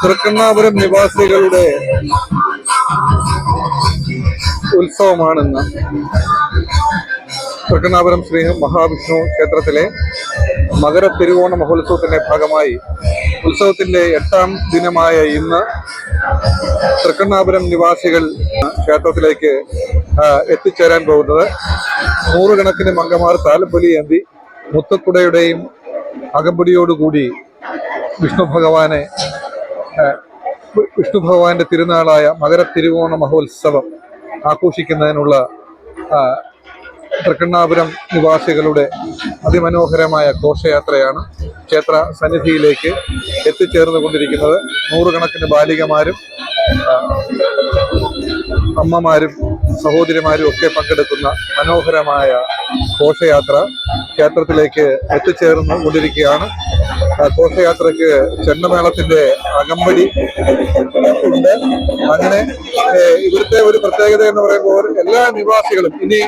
തൃക്കണ്ണാപുരം നിവാസികളുടെ ഉത്സവമാണെന്ന് തൃക്കണ്ണാപുരം ശ്രീ മഹാവിഷ്ണു ക്ഷേത്രത്തിലെ മകര തിരുവോണ മഹോത്സവത്തിന്റെ ഭാഗമായി ഉത്സവത്തിന്റെ 8ാം ദിനമായ ഇന്ന് തൃക്കണ്ണാപുരം നിവാസികൾ ക്ഷേത്രത്തിലേക്ക് എത്തിച്ചേരാൻ പോകുന്നത് നൂറുകണക്കിന് മംഗമാർ താലപ്പൊലിയേന്തി മുത്തക്കുടയുടെയും അകമ്പടിയോടുകൂടി വിഷ്ണു ഭഗവാന്റെ തിരുനാളായ മകര തിരുവോണ മഹോത്സവം ആഘോഷിക്കുന്നതിനുള്ള തൃക്കണ്ണാപുരം നിവാസികളുടെ അതിമനോഹരമായ ഘോഷയാത്രയാണ് ക്ഷേത്ര സന്നിധിയിലേക്ക് എത്തിച്ചേർന്നുകൊണ്ടിരിക്കുന്നത്. നൂറുകണക്കിന് ബാലികമാരും അമ്മമാരും സഹോദരിമാരും ഒക്കെ പങ്കെടുക്കുന്ന മനോഹരമായ ഘോഷയാത്ര ക്ഷേത്രത്തിലേക്ക് എത്തിച്ചേർന്നു കൊണ്ടിരിക്കുകയാണ്. ഘോഷയാത്രയ്ക്ക് ചെണ്ടമേളത്തിന്റെ അകമ്പടി ഉണ്ട്. അങ്ങനെ ഇവിടുത്തെ ഒരു പ്രത്യേകത എന്ന് പറയുമ്പോൾ എല്ലാ നിവാസികളും ഇനി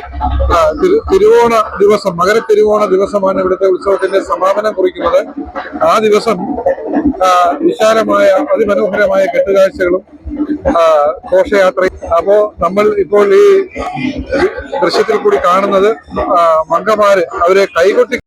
തിരുവോണ ദിവസം, മകര തിരുവോണ ദിവസമാണ് ഇവിടുത്തെ ഉത്സവത്തിന്റെ സമാപനം കുറിക്കുന്നത്. ആ ദിവസം വിശാലമായ അതിമനോഹരമായ കെട്ടുകാഴ്ചകളും ഘോഷയാത്രയും. അപ്പോ നമ്മൾ ഇപ്പോൾ ഈ ദൃശ്യത്തിൽ കൂടി കാണുന്നത് മംഗമാര് അവരെ കൈകൊട്ടി